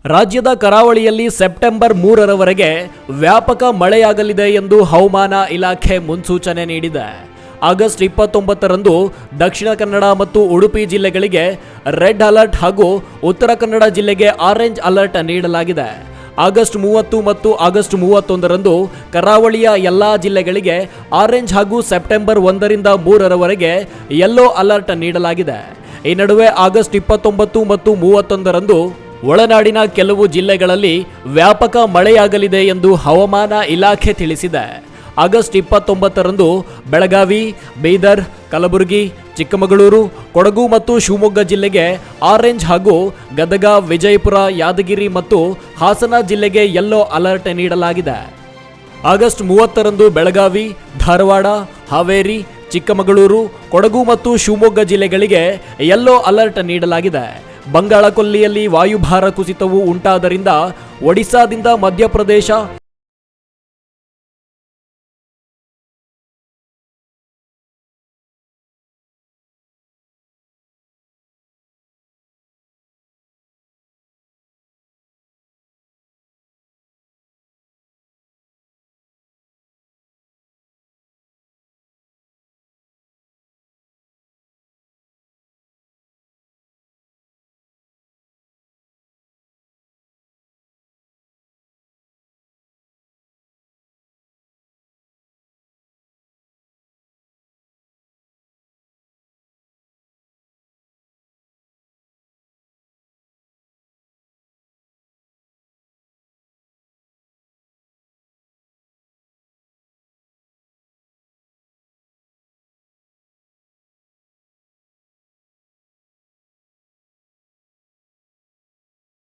ರಾಜ್ಯದ ಕರಾವಳಿಯಲ್ಲಿ ಸೆಪ್ಟೆಂಬರ್ 3ರವರೆಗೆ ವ್ಯಾಪಕ ಮಳೆಯಾಗಲಿದೆ ಎಂದು ಹವಾಮಾನ ಇಲಾಖೆ ಮುನ್ಸೂಚನೆ ನೀಡಿದೆ. ಆಗಸ್ಟ್ 29ರಂದು ದಕ್ಷಿಣ ಕನ್ನಡ ಮತ್ತು ಉಡುಪಿ ಜಿಲ್ಲೆಗಳಿಗೆ ರೆಡ್ ಅಲರ್ಟ್ ಹಾಗೂ ಉತ್ತರ ಕನ್ನಡ ಜಿಲ್ಲೆಗೆ ಆರೆಂಜ್ ಅಲರ್ಟ್ ನೀಡಲಾಗಿದೆ. ಆಗಸ್ಟ್ 30 ಮತ್ತು ಆಗಸ್ಟ್ 31ರಂದು ಕರಾವಳಿಯ ಎಲ್ಲಾ ಜಿಲ್ಲೆಗಳಿಗೆ ಆರೆಂಜ್ ಹಾಗೂ ಸೆಪ್ಟೆಂಬರ್ 1ರಿಂದ 3ರವರೆಗೆ ಯೆಲ್ಲೋ ಅಲರ್ಟ್ ನೀಡಲಾಗಿದೆ. ಈ ನಡುವೆ ಆಗಸ್ಟ್ 29 ಮತ್ತು 31ರಂದು ಒಳನಾಡಿನ ಕೆಲವು ಜಿಲ್ಲೆಗಳಲ್ಲಿ ವ್ಯಾಪಕ ಮಳೆಯಾಗಲಿದೆ ಎಂದು ಹವಾಮಾನ ಇಲಾಖೆ ತಿಳಿಸಿದೆ. ಆಗಸ್ಟ್ 29ರಂದು ಬೆಳಗಾವಿ, ಬೀದರ್, ಕಲಬುರಗಿ, ಚಿಕ್ಕಮಗಳೂರು, ಕೊಡಗು ಮತ್ತು ಶಿವಮೊಗ್ಗ ಜಿಲ್ಲೆಗೆ ಆರೆಂಜ್ ಹಾಗೂ ಗದಗ, ವಿಜಯಪುರ, ಯಾದಗಿರಿ ಮತ್ತು ಹಾಸನ ಜಿಲ್ಲೆಗೆ ಯೆಲ್ಲೋ ಅಲರ್ಟ್ ನೀಡಲಾಗಿದೆ. ಆಗಸ್ಟ್ 30ರಂದು ಬೆಳಗಾವಿ, ಧಾರವಾಡ, ಹಾವೇರಿ, ಚಿಕ್ಕಮಗಳೂರು, ಕೊಡಗು ಮತ್ತು ಶಿವಮೊಗ್ಗ ಜಿಲ್ಲೆಗಳಿಗೆ ಯೆಲ್ಲೋ ಅಲರ್ಟ್ ನೀಡಲಾಗಿದೆ. ಬಂಗಾಳಕೊಲ್ಲಿಯಲ್ಲಿ ವಾಯುಭಾರ ಕುಸಿತವು ಉಂಟಾದ್ದರಿಂದ ಒಡಿಶಾದಿಂದ ಮಧ್ಯಪ್ರದೇಶ,